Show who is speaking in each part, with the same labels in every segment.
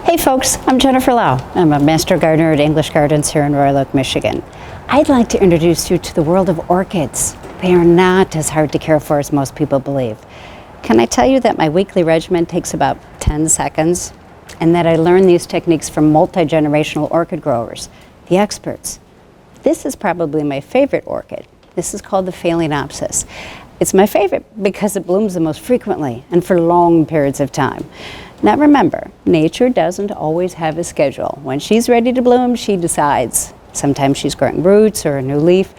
Speaker 1: Hey folks, I'm Jennifer Lau. I'm a master gardener at English Gardens here in Royal Oak, Michigan. I'd like to introduce you to the world of orchids. They are not as hard to care for as most people believe. Can I tell you that my weekly regimen takes about 10 seconds? And that I learned these techniques from multi-generational orchid growers, the experts. This is probably my favorite orchid. This is called the Phalaenopsis. It's my favorite because it blooms the most frequently and for long periods of time. Now remember, nature doesn't always have a schedule. When she's ready to bloom, she decides. Sometimes she's growing roots or a new leaf,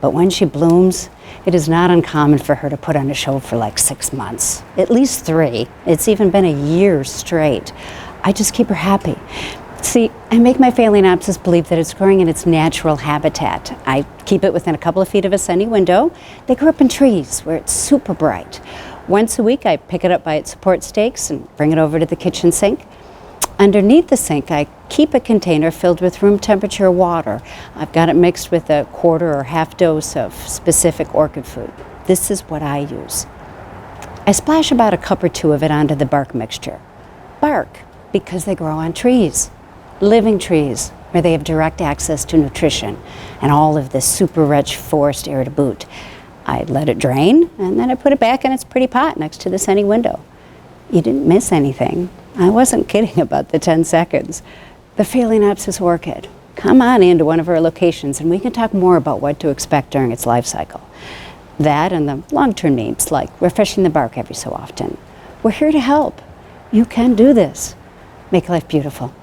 Speaker 1: but when she blooms, it is not uncommon for her to put on a show for like 6 months, at least 3. It's even been a year straight. I just keep her happy. See, I make my Phalaenopsis believe that it's growing in its natural habitat. I keep it within a couple of feet of a sunny window. They grow up in trees where it's super bright. Once a week, I pick it up by its support stakes and bring it over to the kitchen sink. Underneath the sink, I keep a container filled with room temperature water. I've got it mixed with a quarter or half dose of specific orchid food. This is what I use. I splash about a cup or 2 of it onto the bark mixture. Bark, because they grow on trees, living trees, where they have direct access to nutrition and all of this super rich forest air to boot. I let it drain, and then I put it back in its pretty pot next to the sunny window. You didn't miss anything. I wasn't kidding about the 10 seconds. The Phalaenopsis orchid. Come on into one of our locations and we can talk more about what to expect during its life cycle. That and the long-term needs, like refreshing the bark every so often. We're here to help. You can do this. Make life beautiful.